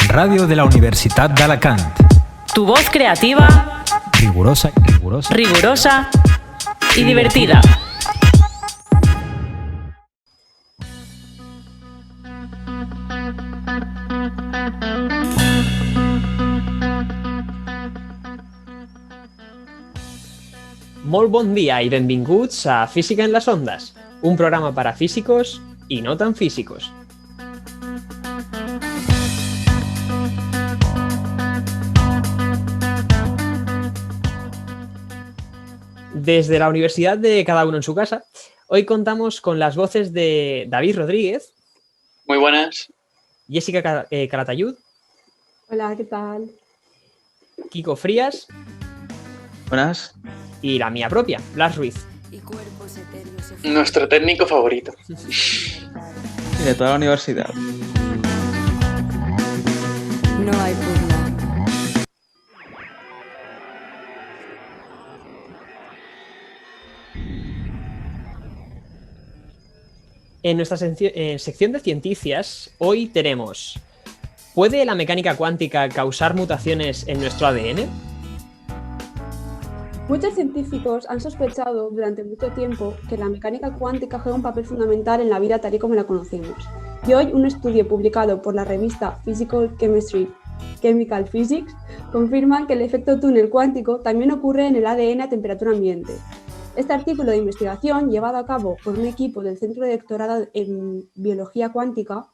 Radio de la Universitat d'Alacant. Tu voz creativa, Rigurosa rigurosa y divertida. Molt bon dia i benvinguts a Física en las Ondas, un programa para físicos y no tan físicos. Desde la Universidad de Cada Uno en su Casa, hoy contamos con las voces de David Rodríguez. Muy buenas. Jessica Calatayud. Hola, ¿qué tal? Kiko Frías. Buenas. Y la mía propia, Blas Ruiz. Nuestro técnico favorito. Y de toda la universidad. No hay pugna. En nuestra sección de ciencias, hoy tenemos: ¿puede la mecánica cuántica causar mutaciones en nuestro ADN? Muchos científicos han sospechado durante mucho tiempo que la mecánica cuántica juega un papel fundamental en la vida tal y como la conocemos. Y hoy un estudio publicado por la revista Physical Chemistry Chemical Physics confirma que el efecto túnel cuántico también ocurre en el ADN a temperatura ambiente. Este artículo de investigación, llevado a cabo por un equipo del Centro de Doctorado en Biología Cuántica,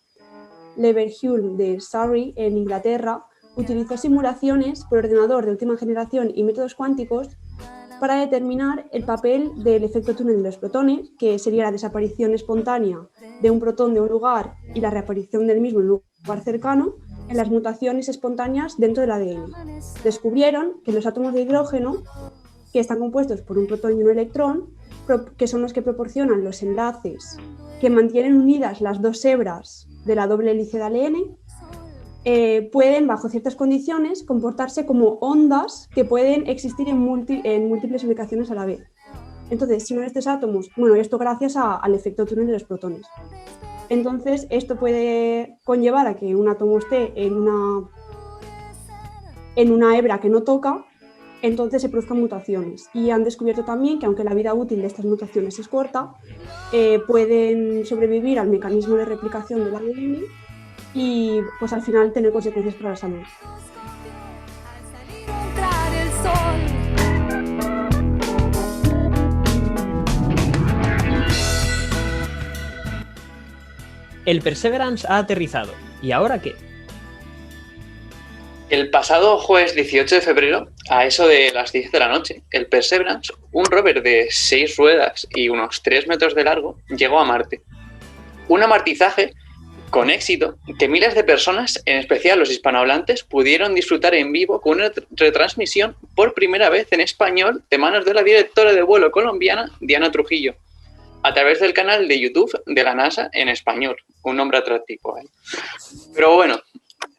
Leverhulme de Surrey, en Inglaterra, utilizó simulaciones por ordenador de última generación y métodos cuánticos para determinar el papel del efecto túnel de los protones, que sería la desaparición espontánea de un protón de un lugar y la reaparición del mismo en un lugar cercano, en las mutaciones espontáneas dentro del ADN. Descubrieron que los átomos de hidrógeno, que están compuestos por un protón y un electrón, que son los que proporcionan los enlaces que mantienen unidas las dos hebras de la doble hélice de ADN, pueden, bajo ciertas condiciones, comportarse como ondas que pueden existir en múltiples ubicaciones a la vez. Entonces, si uno de estos átomos, esto gracias al efecto túnel de los protones. Entonces, esto puede conllevar a que un átomo esté en una hebra que no toca, entonces se produzcan mutaciones. Y han descubierto también que, aunque la vida útil de estas mutaciones es corta, pueden sobrevivir al mecanismo de replicación del ADN y pues al final tener consecuencias para la salud. El Perseverance ha aterrizado. ¿Y ahora qué? El pasado jueves 18 de febrero, a eso de las 10 de la noche, el Perseverance, un rover de 6 ruedas y unos 3 metros de largo, llegó a Marte. Un amartizaje con éxito que miles de personas, en especial los hispanohablantes, pudieron disfrutar en vivo con una retransmisión por primera vez en español de manos de la directora de vuelo colombiana, Diana Trujillo, a través del canal de YouTube de la NASA en español. Un nombre atractivo, ¿eh? Pero bueno,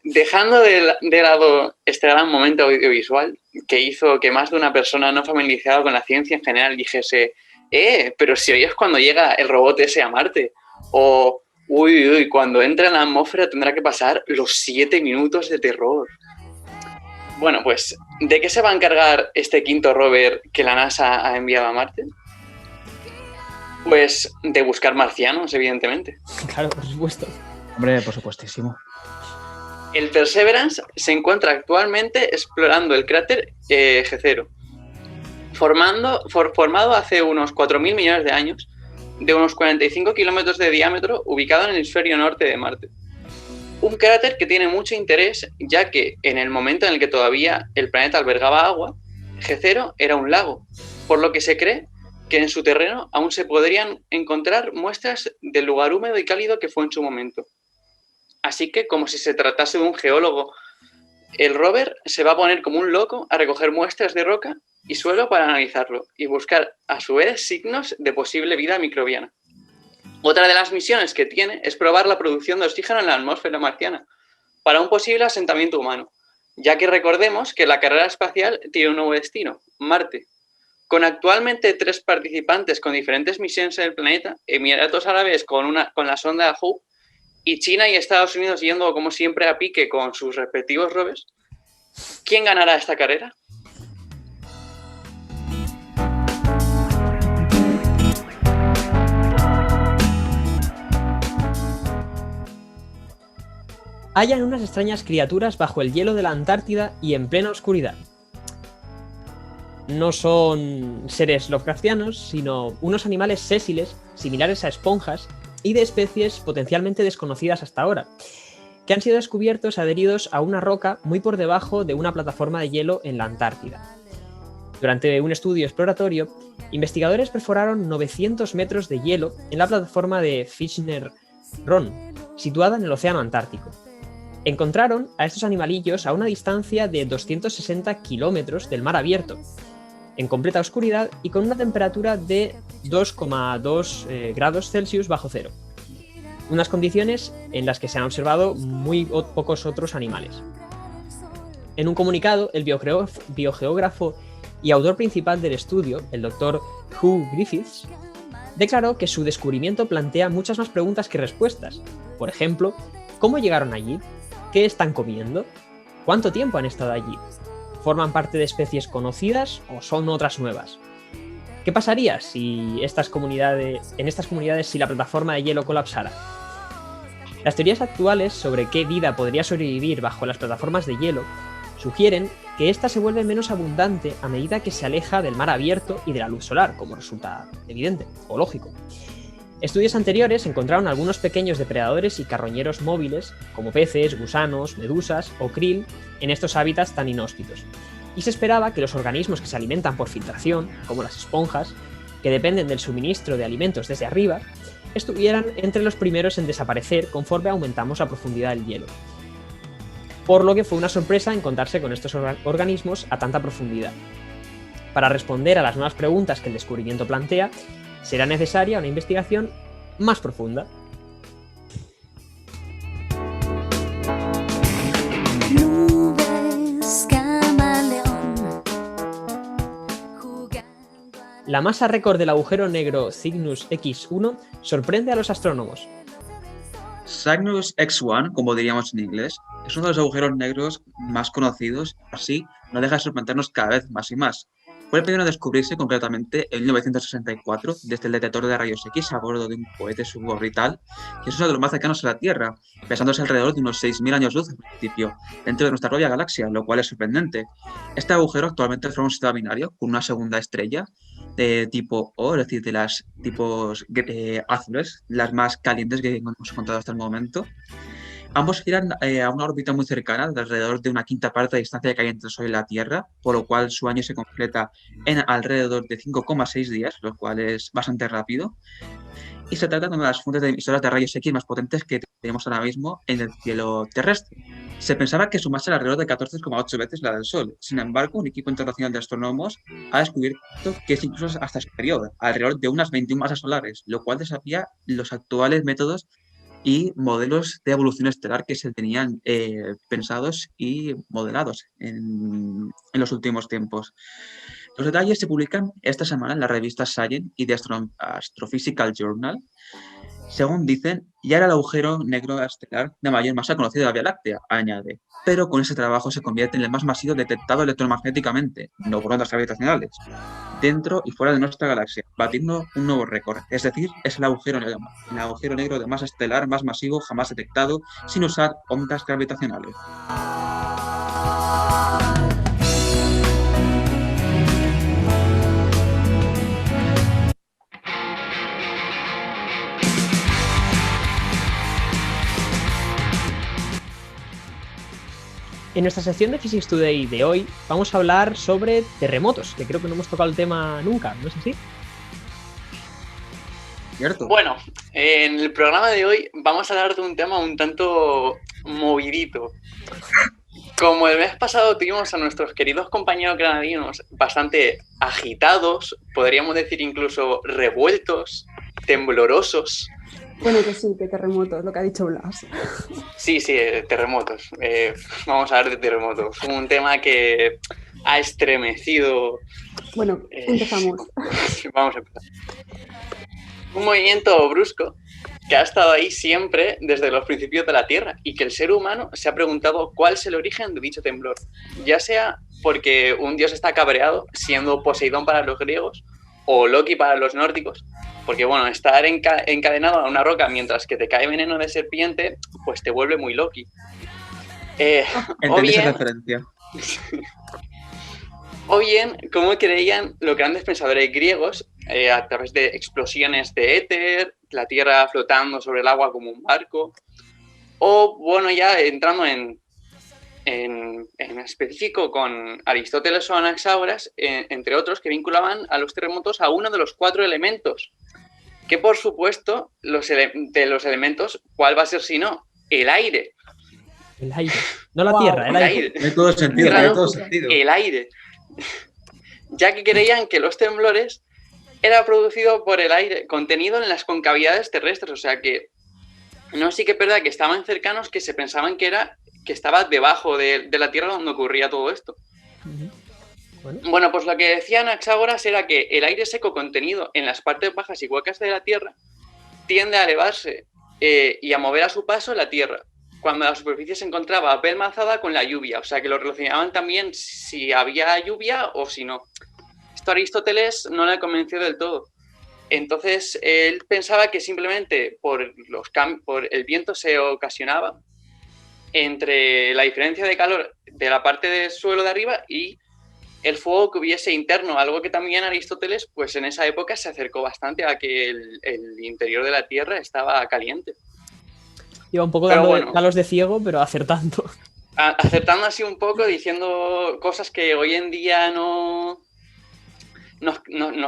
dejando de lado este gran momento audiovisual que hizo que más de una persona no familiarizada con la ciencia en general dijese pero si hoy es cuando llega el robot ese a Marte, o uy, cuando entra en la atmósfera tendrá que pasar los 7 minutos de terror. Bueno, pues, ¿de qué se va a encargar este quinto rover que la NASA ha enviado a Marte? Pues de buscar marcianos, evidentemente. Claro, por supuesto. Hombre, por supuestísimo. El Perseverance se encuentra actualmente explorando el cráter G0, formado hace unos 4.000 millones de años, de unos 45 kilómetros de diámetro, ubicado en el hemisferio norte de Marte. Un cráter que tiene mucho interés, ya que en el momento en el que todavía el planeta albergaba agua, G0 era un lago, por lo que se cree que en su terreno aún se podrían encontrar muestras del lugar húmedo y cálido que fue en su momento. Así que, como si se tratase de un geólogo, el rover se va a poner como un loco a recoger muestras de roca y suelo para analizarlo y buscar, a su vez, signos de posible vida microbiana. Otra de las misiones que tiene es probar la producción de oxígeno en la atmósfera marciana para un posible asentamiento humano, ya que recordemos que la carrera espacial tiene un nuevo destino, Marte. Con actualmente 3 participantes con diferentes misiones en el planeta, Emiratos Árabes con la sonda Hope y China y Estados Unidos yendo como siempre a pique con sus respectivos rovers, ¿quién ganará esta carrera? Hallan unas extrañas criaturas bajo el hielo de la Antártida y en plena oscuridad. No son seres Lovecraftianos, sino unos animales sésiles, similares a esponjas, y de especies potencialmente desconocidas hasta ahora, que han sido descubiertos adheridos a una roca muy por debajo de una plataforma de hielo en la Antártida. Durante un estudio exploratorio, investigadores perforaron 900 metros de hielo en la plataforma de Fishner Ron, situada en el Océano Antártico. Encontraron a estos animalillos a una distancia de 260 kilómetros del mar abierto, en completa oscuridad y con una temperatura de 2,2 grados Celsius bajo cero. Unas condiciones en las que se han observado muy pocos otros animales. En un comunicado, el biogeógrafo y autor principal del estudio, el Dr. Hugh Griffiths, declaró que su descubrimiento plantea muchas más preguntas que respuestas. Por ejemplo, ¿cómo llegaron allí? ¿Qué están comiendo? ¿Cuánto tiempo han estado allí? ¿Forman parte de especies conocidas o son otras nuevas? ¿Qué pasaría si en estas comunidades si la plataforma de hielo colapsara? Las teorías actuales sobre qué vida podría sobrevivir bajo las plataformas de hielo sugieren que ésta se vuelve menos abundante a medida que se aleja del mar abierto y de la luz solar, como resulta evidente o lógico. Estudios anteriores encontraron algunos pequeños depredadores y carroñeros móviles, como peces, gusanos, medusas o krill, en estos hábitats tan inhóspitos. Y se esperaba que los organismos que se alimentan por filtración, como las esponjas, que dependen del suministro de alimentos desde arriba, estuvieran entre los primeros en desaparecer conforme aumentamos la profundidad del hielo. Por lo que fue una sorpresa encontrarse con estos organismos a tanta profundidad. Para responder a las nuevas preguntas que el descubrimiento plantea, será necesaria una investigación más profunda. La masa récord del agujero negro Cygnus X1 sorprende a los astrónomos. Cygnus X1, como diríamos en inglés, es uno de los agujeros negros más conocidos, así no deja de sorprendernos cada vez más y más. Fue el primero en descubrirse concretamente en 1964 desde el detector de rayos X a bordo de un cohete suborbital, que es uno de los más cercanos a la Tierra, pesándose alrededor de unos 6.000 años luz al principio, dentro de nuestra propia galaxia, lo cual es sorprendente. Este agujero actualmente forma un sistema binario con una segunda estrella de tipo O, es decir, de las tipos azules, las más calientes que hemos encontrado hasta el momento. Ambos giran a una órbita muy cercana, de alrededor de una quinta parte de distancia que hay entre el Sol y la Tierra, por lo cual su año se completa en alrededor de 5,6 días, lo cual es bastante rápido. Y se trata de una de las fuentes de emisoras de rayos X más potentes que tenemos ahora mismo en el cielo terrestre. Se pensaba que su masa era alrededor de 14,8 veces la del Sol. Sin embargo, un equipo internacional de astrónomos ha descubierto que es incluso hasta superior, alrededor de unas 21 masas solares, lo cual desafía los actuales métodos y modelos de evolución estelar que se tenían pensados y modelados en los últimos tiempos. Los detalles se publican esta semana en la revista Science y The Astrophysical Journal. Según dicen, ya era el agujero negro estelar de mayor masa conocido de la Vía Láctea, añade, pero con ese trabajo se convierte en el más masivo detectado electromagnéticamente, no por ondas gravitacionales, dentro y fuera de nuestra galaxia, batiendo un nuevo récord, es decir, es el agujero negro de masa estelar más masivo jamás detectado sin usar ondas gravitacionales. En nuestra sección de Physics Today de hoy vamos a hablar sobre terremotos, que creo que no hemos tocado el tema nunca, ¿no es así? ¿Cierto? Bueno, en el programa de hoy vamos a hablar de un tema un tanto movidito. Como el mes pasado tuvimos a nuestros queridos compañeros granadinos bastante agitados, podríamos decir incluso revueltos, temblorosos. Bueno, que sí, que terremotos, lo que ha dicho Blas. Sí, terremotos. Vamos a hablar de terremotos. Un tema que ha estremecido. Bueno, empezamos. Vamos a empezar. Un movimiento brusco que ha estado ahí siempre desde los principios de la Tierra y que el ser humano se ha preguntado cuál es el origen de dicho temblor, ya sea porque un dios está cabreado, siendo Poseidón para los griegos o Loki para los nórdicos, porque bueno, estar encadenado a una roca mientras que te cae veneno de serpiente, pues te vuelve muy Loki. Entendí esa referencia. O bien, como creían los grandes pensadores griegos, a través de explosiones de éter, la Tierra flotando sobre el agua como un barco, o bueno, ya entrando en específico con Aristóteles o Anaxágoras, entre otros, que vinculaban a los terremotos a uno de los 4 elementos, que por supuesto, de los elementos, ¿cuál va a ser si no? El aire. El aire. No la tierra, el aire. Tiene todo sentido, Claro, tiene todo sentido. El aire. Ya que creían que los temblores era producido por el aire contenido en las concavidades terrestres, o sea que no sí que es verdad que estaban cercanos, que se pensaban que estaba debajo de la Tierra donde ocurría todo esto. Bueno, pues lo que decían Anaxágoras era que el aire seco contenido en las partes bajas y huecas de la Tierra tiende a elevarse y a mover a su paso la Tierra, cuando la superficie se encontraba apelmazada con la lluvia, o sea que lo relacionaban también si había lluvia o si no. Esto a Aristóteles no le convenció del todo. Entonces él pensaba que simplemente por el viento se ocasionaba entre la diferencia de calor de la parte del suelo de arriba y el fuego que hubiese interno, algo que también Aristóteles, pues en esa época se acercó bastante a que el interior de la Tierra estaba caliente. Iba un poco dando palos de ciego, pero acertando. Acertando así un poco, diciendo cosas que hoy en día nos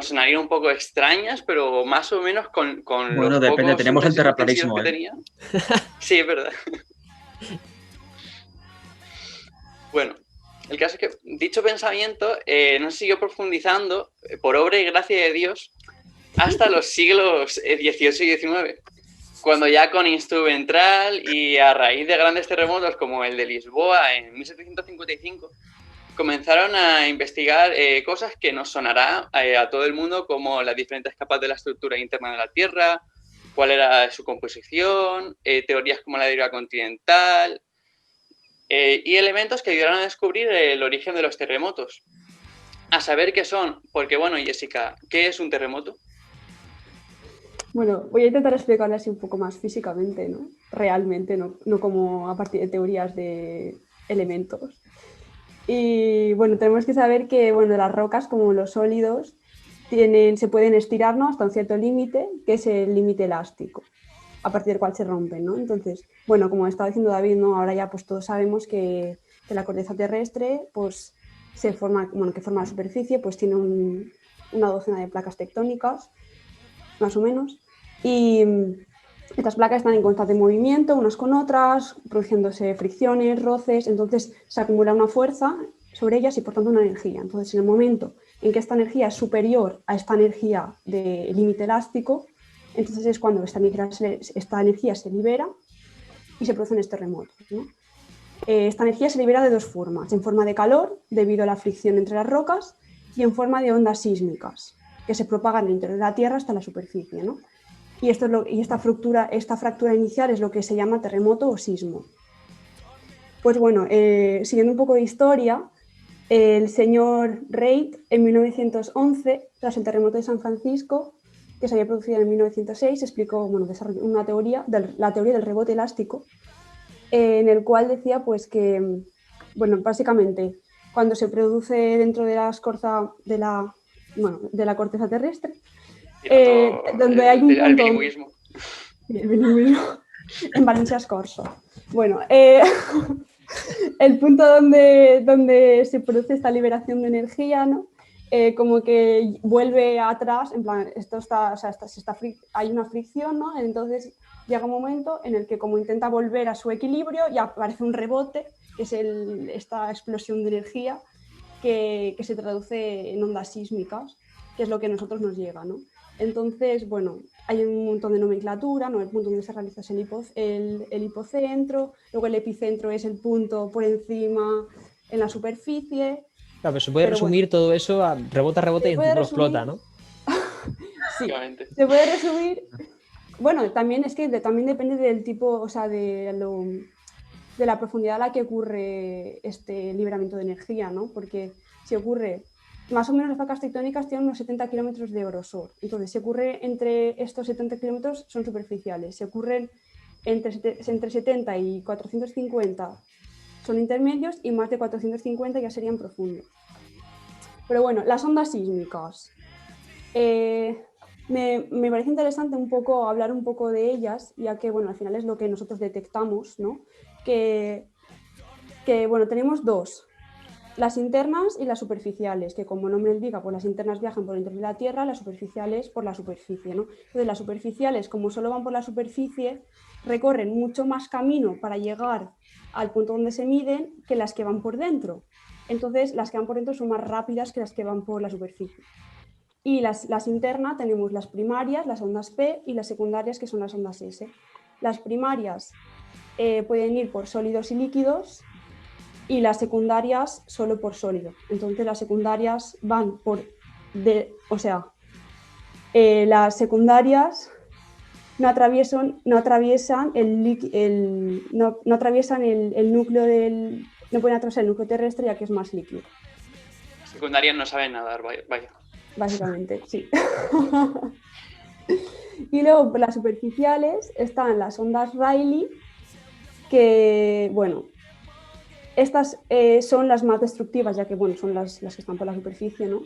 sonarían un poco extrañas, pero más o menos con bueno, los depende, pocos tenemos el terraplanismo que tenía. Sí, es verdad. Bueno, el caso es que dicho pensamiento no se siguió profundizando por obra y gracia de Dios hasta los siglos XVIII y XIX, cuando ya con Instrumентral y a raíz de grandes terremotos como el de Lisboa en 1755, comenzaron a investigar cosas que nos sonará a todo el mundo, como las diferentes capas de la estructura interna de la Tierra, cuál era su composición, teorías como la deriva continental, y elementos que ayudaron a descubrir el origen de los terremotos. A saber qué son, porque bueno, Jessica, ¿qué es un terremoto? Bueno, voy a intentar explicarlo así un poco más físicamente, ¿no? Realmente, no como a partir de teorías de elementos. Y bueno, tenemos que saber que las rocas, como los sólidos, se pueden estirar, ¿no?, hasta un cierto límite, que es el límite elástico, a partir del cual se rompen, ¿no? Entonces, bueno, como estaba diciendo David, ¿no?, ahora ya pues todos sabemos que la corteza terrestre, pues que forma la superficie, pues tiene una docena de placas tectónicas, más o menos, y estas placas están en constante movimiento unas con otras, produciéndose fricciones, roces, entonces se acumula una fuerza sobre ellas y por tanto una energía. Entonces, en el momento en que esta energía es superior a esta energía de límite elástico, entonces es cuando esta energía se libera y se producen estos terremotos, ¿no? Esta energía se libera de dos formas: en forma de calor, debido a la fricción entre las rocas, y en forma de ondas sísmicas, que se propagan en el interior de la Tierra hasta la superficie, ¿no? Y esta fractura inicial es lo que se llama terremoto o sismo. Pues bueno, siguiendo un poco de historia, el señor Reid, en 1911, tras el terremoto de San Francisco, que se había producido en 1906, explicó, desarrolló una teoría, la teoría del rebote elástico, en el cual decía pues que, básicamente, cuando se produce dentro de la corteza terrestre, donde hay un punto... El bilingüismo. El bilingüismo. En Valencia es corso. Bueno, el punto donde se produce esta liberación de energía, ¿no?, como que vuelve atrás, en plan, hay una fricción, ¿no? Entonces llega un momento en el que, como intenta volver a su equilibrio, ya aparece un rebote, que es esta explosión de energía que se traduce en ondas sísmicas, que es lo que a nosotros nos llega, ¿no? Entonces, hay un montón de nomenclatura, ¿no? El punto donde se realiza es el hipocentro, luego el epicentro es el punto por encima en la superficie. Claro, pero se puede resumir todo eso a rebota y el tipo explota, ¿no? Sí, se puede resumir Bueno, también es que también depende del tipo, o sea, de la profundidad a la que ocurre este liberamiento de energía, ¿no? Porque si ocurre, más o menos las placas tectónicas tienen unos 70 kilómetros de grosor. Entonces, si ocurre entre estos 70 kilómetros, son superficiales. Si ocurren entre 70 y 450, son intermedios, y más de 450 ya serían profundos. Pero bueno, las ondas sísmicas. Me parece interesante hablar un poco de ellas, ya que bueno, al final es lo que nosotros detectamos, ¿no? Que bueno, tenemos dos, las internas y las superficiales, que como nombre indica, pues las internas viajan por dentro de la Tierra, las superficiales por la superficie, ¿no? Entonces las superficiales, como solo van por la superficie, recorren mucho más camino para llegar al punto donde se miden que las que van por dentro. Entonces las que van por dentro son más rápidas que las que van por la superficie. Y las internas tenemos las primarias, las ondas P, y las secundarias, que son las ondas S. Las primarias pueden ir por sólidos y líquidos, y las secundarias solo por sólido. Entonces las secundarias van las secundarias no atraviesan el núcleo no pueden atravesar el núcleo terrestre, ya que es más líquido. Secundarias no saben nadar, vaya. Básicamente, sí. Y luego por las superficiales están las ondas Rayleigh, que bueno, estas son las más destructivas, ya que bueno, son las que están por la superficie, ¿no?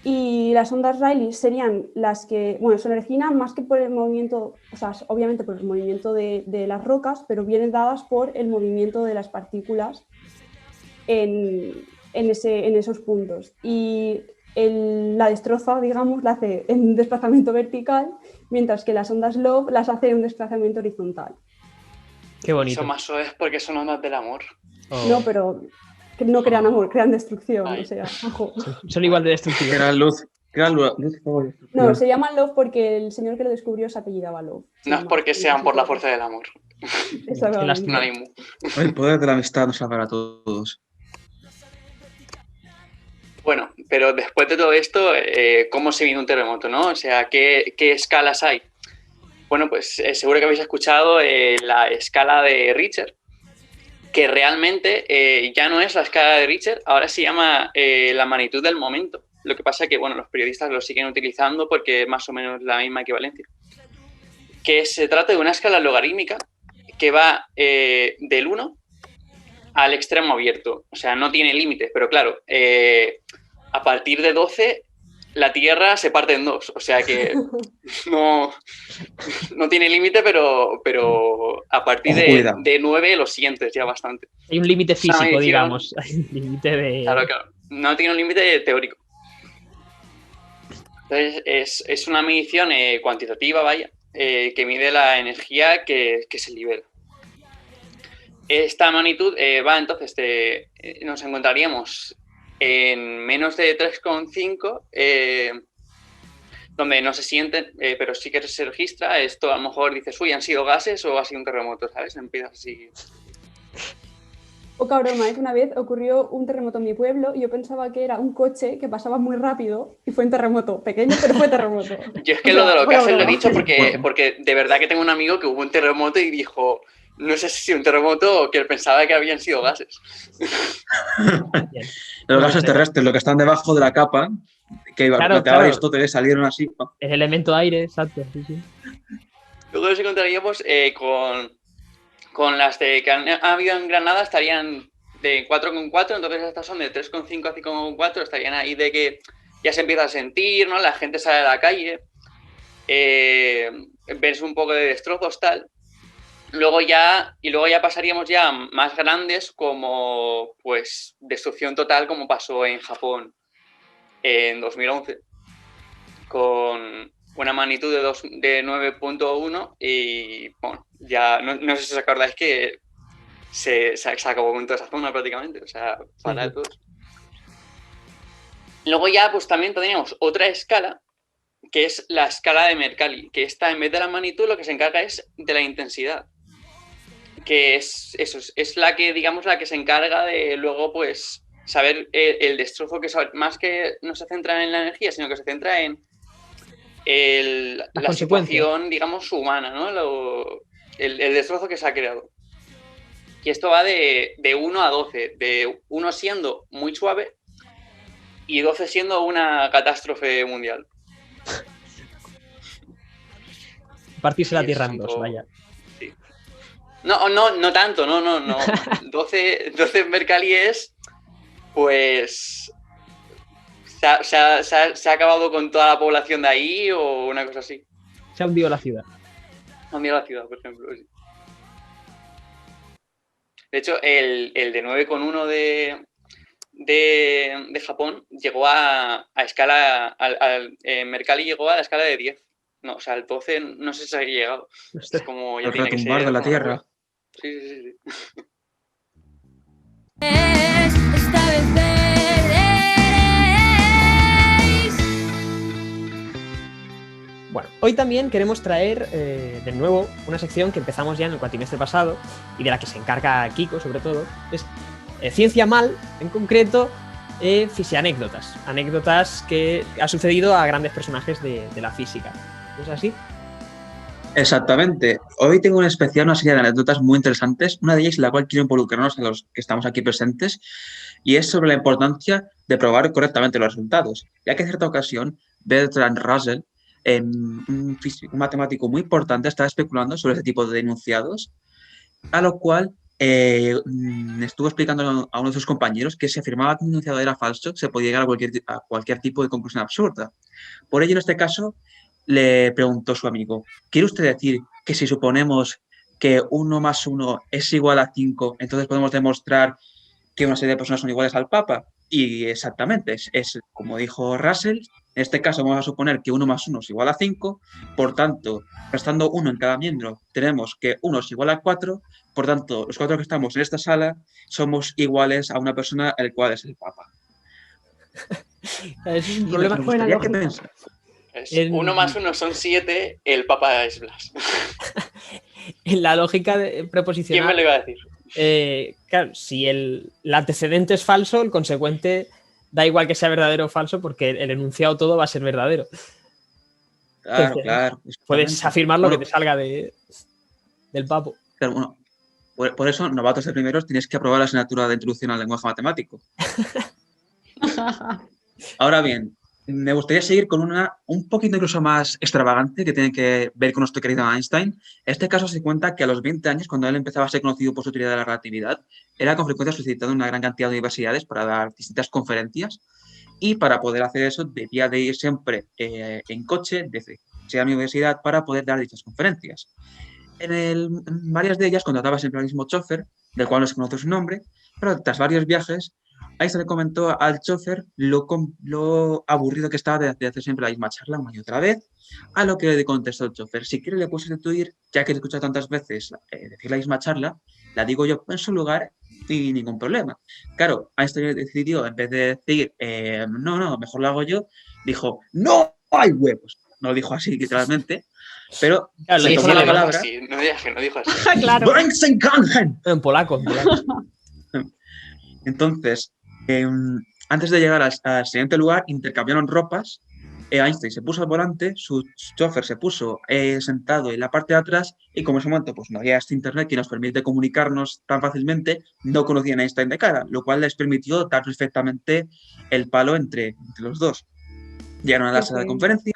Y las ondas Rayleigh serían las que, bueno, se originan más que por el movimiento, o sea, obviamente por el movimiento de las rocas, pero vienen dadas por el movimiento de las partículas en esos puntos. Y la destroza, digamos, la hace en un desplazamiento vertical, mientras que las ondas Love las hace en un desplazamiento horizontal. Qué bonito. Son más suaves porque son ondas del amor. Oh. No, pero no crean amor, crean destrucción. Ay. O sea, ojo. Son igual de destructivos. Crean luz. No, se llaman Love porque el señor que lo descubrió se apellidaba Love. No es porque sean por la fuerza del amor. Exactamente. Qué lástima. Ánimo. El poder de la amistad nos salvará a todos. Bueno, pero después de todo esto, ¿cómo se viene un terremoto, no? O sea, ¿qué escalas hay? Bueno, pues seguro que habéis escuchado la escala de Richter, que realmente ya no es la escala de Richter, ahora se llama la magnitud del momento. Lo que pasa es que, bueno, los periodistas lo siguen utilizando porque es más o menos la misma equivalencia. Que se trata de una escala logarítmica que va del 1 al extremo abierto. O sea, no tiene límite, pero claro, a partir de 12 la Tierra se parte en dos. O sea que no tiene límite, pero a partir de 9 lo sientes ya bastante. Hay un límite físico, medición, digamos. Hay un límite de... Claro. No tiene un límite teórico. Entonces, es una medición cuantitativa, vaya, que mide la energía que se libera. Esta magnitud va entonces, nos encontraríamos en menos de 3,5, donde no se sienten, pero sí que se registra. Esto a lo mejor dices, uy, ¿han sido gases o ha sido un terremoto? ¿Sabes? Empiezas así. Poca broma, es que una vez ocurrió un terremoto en mi pueblo y yo pensaba que era un coche que pasaba muy rápido y fue un terremoto, pequeño, pero fue terremoto. Yo es que lo de los gases lo he dicho porque de verdad que tengo un amigo que hubo un terremoto y dijo, no sé si un terremoto o que él pensaba que habían sido gases. Los gases terrestres, lo que están debajo de la capa, que Claro. Aristóteles, salieron así. El elemento aire, exacto. Sí, sí. Luego nos encontraríamos con las que han habido en Granada, estarían de 4,4, entonces estas son de 3,5 a 5,4, estarían ahí de que ya se empieza a sentir, ¿no? La gente sale a la calle, ves un poco de destrozos, tal. Luego ya pasaríamos ya más grandes, como pues destrucción total, como pasó en Japón en 2011, con una magnitud de 9,1 y bueno, ya no sé si os acordáis que se acabó con toda esa zona prácticamente, o sea, fatal todo. Luego ya pues también tendríamos otra escala, que es la escala de Mercalli, que esta en vez de la magnitud lo que se encarga es de la intensidad, que es la que, digamos, la que se encarga de luego pues saber el destrozo, que más que no se centra en la energía, sino que se centra en Las la consecuencias. situación, digamos, humana, ¿no? El destrozo que se ha creado. Y esto va de 1 a 12, de 1 siendo muy suave y 12 siendo una catástrofe mundial. Partirse la Sí, tierra es en un dos, poco- vaya. Sí. No tanto, no. 12 en Mercalli es, pues, se ha acabado con toda la población de ahí o una cosa así. Se ha hundido la ciudad. A mí la ciudad, por ejemplo. Sí. De hecho, el de 9,1 de Japón llegó a escala, Mercalli llegó a la escala de 10. No, o sea, el 12 no sé si ha llegado. Es como ya El tiene que retumbar ser de la una tierra. locura. Sí. Esta vez veréis. Bueno, hoy también queremos traer de nuevo una sección que empezamos ya en el cuatrimestre pasado y de la que se encarga Kiko, sobre todo, es Ciencia Mal, en concreto, fisianécdotas. Anécdotas que ha sucedido a grandes personajes de la física. ¿No es así? Exactamente. Hoy tengo una una serie de anécdotas muy interesantes, una de ellas la cual quiero involucrarnos a los que estamos aquí presentes, y es sobre la importancia de probar correctamente los resultados, ya que en cierta ocasión Bertrand Russell, un matemático muy importante, estaba especulando sobre este tipo de enunciados, a lo cual estuvo explicando a uno de sus compañeros que si afirmaba que un enunciado era falso, se podía llegar a cualquier tipo de conclusión absurda. Por ello, en este caso, le preguntó su amigo, ¿quiere usted decir que si suponemos que 1 más 1 es igual a 5, entonces podemos demostrar que una serie de personas son iguales al Papa? Y exactamente, es como dijo Russell, en este caso vamos a suponer que 1 más 1 es igual a 5, por tanto, restando 1 en cada miembro, tenemos que 1 es igual a 4, por tanto, los 4 que estamos en esta sala somos iguales a una persona, el cual es el Papa. Es un Y problema. me gustaría que lógica. pensar. 1 más 1 son 7, el Papa es Blas. En la lógica ¿Quién me preposicional, lo iba a decir? claro, si el antecedente es falso, el consecuente da igual que sea verdadero o falso porque el enunciado todo va a ser verdadero. Claro, Entonces, claro. puedes exactamente. afirmar lo Bueno, que te salga del papo. pero bueno, por eso, novatos de primeros, tienes que aprobar la asignatura de introducción al lenguaje matemático. Ahora bien, me gustaría seguir con una un poquito incluso más extravagante que tiene que ver con nuestro querido Einstein. En este caso se cuenta que a los 20 años, cuando él empezaba a ser conocido por su teoría de la relatividad, era con frecuencia solicitado en una gran cantidad de universidades para dar distintas conferencias, y para poder hacer eso debía de ir siempre en coche desde a mi universidad para poder dar dichas conferencias. En varias de ellas contrataba siempre al mismo chofer, del cual no se conoce su nombre, pero tras varios viajes, ahí se le comentó al chofer lo aburrido que estaba de hacer siempre la misma charla una y otra vez, a lo que le contestó el chofer: si quiere le puedo sustituir, ya que he escuchado tantas veces decir la misma charla, la digo yo en su lugar y ningún problema. Claro, Einstein decidió, en vez de decir, no, mejor lo hago yo, dijo, ¡no hay huevos! No lo dijo así literalmente, pero Claro, se lo dijo tomó en la alemán. palabra. Sí, no digas que no dijo así. Claro. Brinksengkangen. En polaco. Entonces, antes de llegar al siguiente lugar, intercambiaron ropas. Einstein se puso al volante, su chofer se puso sentado en la parte de atrás, y como en ese momento pues, no había este internet que nos permite comunicarnos tan fácilmente, no conocían a Einstein de cara, lo cual les permitió dar perfectamente el palo entre los dos. Llegaron a la sala de conferencias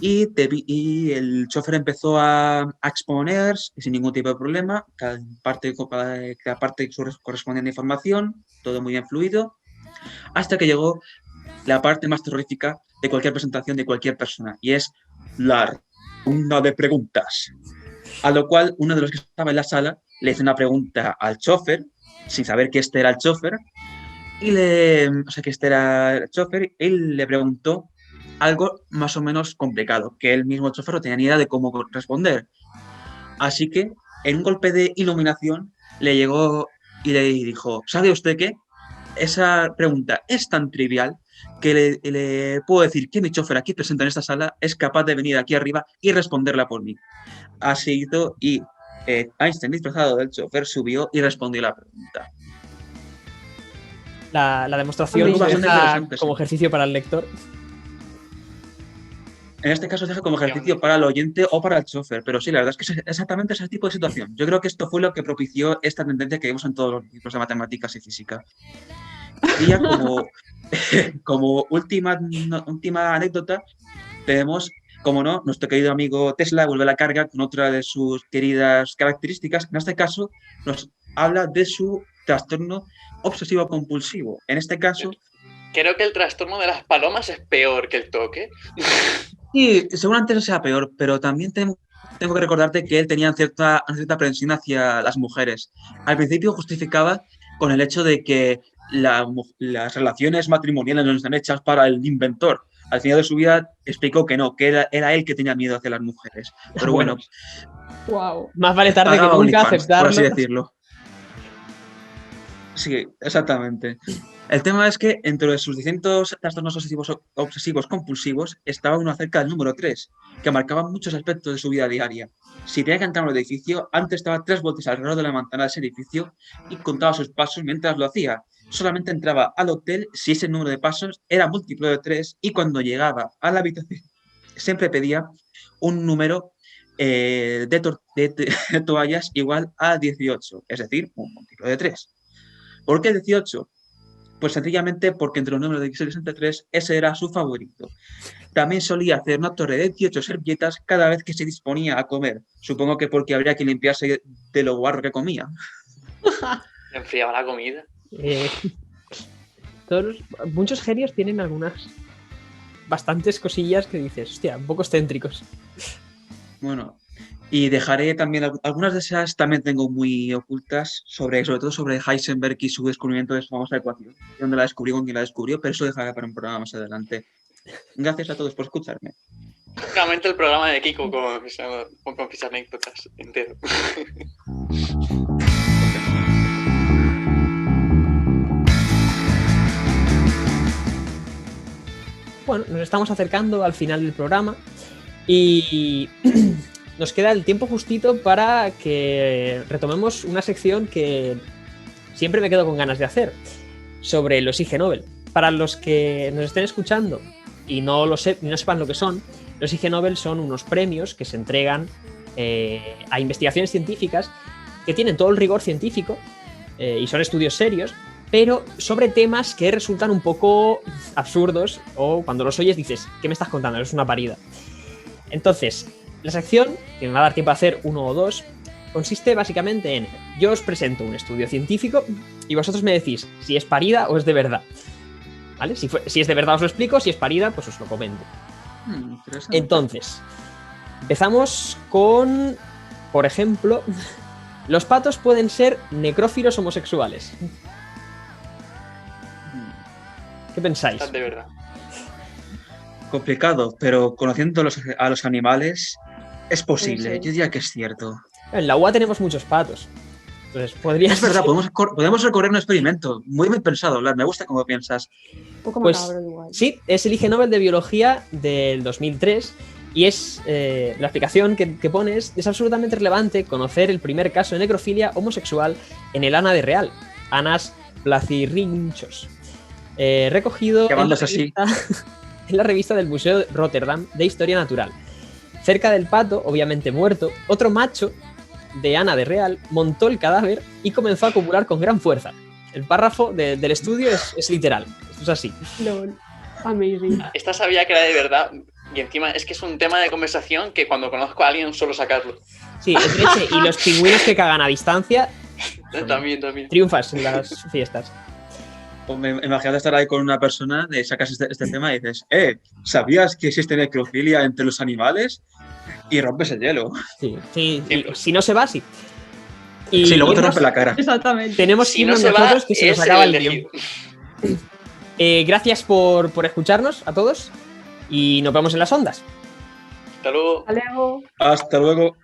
y el chofer empezó a exponer sin ningún tipo de problema, cada parte correspondiente a información, todo muy bien fluido, hasta que llegó la parte más terrorífica de cualquier presentación de cualquier persona, y es la ronda de preguntas. A lo cual uno de los que estaba en la sala le hizo una pregunta al chofer, sin saber que este era el chofer, y él le preguntó algo más o menos complicado, que el mismo chofer no tenía ni idea de cómo responder. Así que, en un golpe de iluminación, le llegó y le dijo: ¿sabe usted qué? Esa pregunta es tan trivial que le puedo decir que mi chofer aquí presente en esta sala es capaz de venir aquí arriba y responderla por mí. Así hizo, y Einstein, disfrazado del chofer, subió y respondió la pregunta. La demostración Hombre, se bastante deja interesante, como sí. ejercicio para el lector. En este caso, deja como ejercicio para el oyente o para el chofer. Pero sí, la verdad es que es exactamente ese tipo de situación. Yo creo que esto fue lo que propició esta tendencia que vemos en todos los libros de matemáticas y física. Y ya como última anécdota, tenemos, como no, nuestro querido amigo Tesla vuelve a la carga con otra de sus queridas características. En este caso, nos habla de su trastorno obsesivo-compulsivo. En este caso, Creo que el trastorno de las palomas es peor que el toque. sí, seguramente eso sea peor, pero también tengo que recordarte que él tenía cierta aprensión hacia las mujeres. Al principio justificaba con el hecho de que las relaciones matrimoniales no están hechas para el inventor. Al final de su vida explicó que no, que era él que tenía miedo hacia las mujeres. Pero bueno, Wow. Más vale tarde que pagaba nunca OnlyFans, por aceptarlo. así decirlo. Sí, exactamente. El tema es que entre sus distintos trastornos obsesivos compulsivos estaba uno acerca del número 3, que marcaba muchos aspectos de su vida diaria. Si tenía que entrar a un edificio, antes daba 3 vueltas alrededor de la ventana de ese edificio y contaba sus pasos mientras lo hacía. Solamente entraba al hotel si ese número de pasos era múltiplo de 3 y cuando llegaba a la habitación siempre pedía un número de toallas igual a 18, es decir, un múltiplo de 3. ¿Por qué 18? Pues sencillamente porque entre los números de 16 y 63 ese era su favorito. También solía hacer una torre de 18 servilletas cada vez que se disponía a comer. Supongo que porque habría que limpiarse de lo guarro que comía. Enfriaba la comida. Muchos genios tienen bastantes cosillas que dices, hostia, un poco excéntricos. Bueno, y dejaré también algunas de esas también tengo muy ocultas, sobre todo sobre Heisenberg y su descubrimiento de su famosa ecuación. Dónde la descubrió, con quién la descubrió, pero eso dejaré para un programa más adelante. Gracias a todos por escucharme. Básicamente el programa de Kiko con mis anécdotas entero. Bueno, nos estamos acercando al final del programa y nos queda el tiempo justito para que retomemos una sección que siempre me quedo con ganas de hacer, sobre los IG Nobel. Para los que nos estén escuchando y no sepan lo que son, los IG Nobel son unos premios que se entregan a investigaciones científicas que tienen todo el rigor científico y son estudios serios, pero sobre temas que resultan un poco absurdos o cuando los oyes dices, ¿qué me estás contando? Es una parida. Entonces, la sección, que me va a dar tiempo a hacer uno o dos, consiste básicamente en, yo os presento un estudio científico y vosotros me decís si es parida o es de verdad. ¿Vale? Si es de verdad os lo explico, si es parida, pues os lo comento. Interesante. Entonces, empezamos con, por ejemplo, los patos pueden ser necrófilos homosexuales. ¿Qué pensáis? De verdad. Complicado, pero conociendo a los animales es posible. Sí. Yo diría que es cierto. En la UA tenemos muchos patos. Entonces, podría Es verdad, ser- podemos recorrer un experimento. Muy bien pensado, Lar. Me gusta cómo piensas. Un poco Pues, macabro igual. Sí, es el IG Nobel de Biología del 2003 y es la explicación que pone es absolutamente relevante conocer el primer caso de necrofilia homosexual en el Ana de Real, Anas placirrinchos, recogido Llamándose así. en la revista del Museo de Rotterdam de Historia Natural. Cerca del pato, obviamente muerto, otro macho de Ana de Real montó el cadáver y comenzó a copular con gran fuerza. El párrafo del estudio es literal, esto es así. Lol. Amazing. Esta sabía que era de verdad. Y encima es que es un tema de conversación que cuando conozco a alguien suelo sacarlo. Sí, es leche. Y los pingüinos que cagan a distancia También. triunfas en las fiestas. Imagínate estar ahí con una persona, le sacas este tema y dices, ¿sabías que existe necrofilia entre los animales? Y rompes el hielo. Sí, y Siempre. si no se va, sí. Y Sí, luego te irnos- rompe la cara. Exactamente. tenemos que Si no irnos se va, nosotros que se nos es acaba el elegido. tiempo. Gracias por escucharnos a todos y nos vemos en las ondas. Hasta luego. Hasta luego. Hasta luego.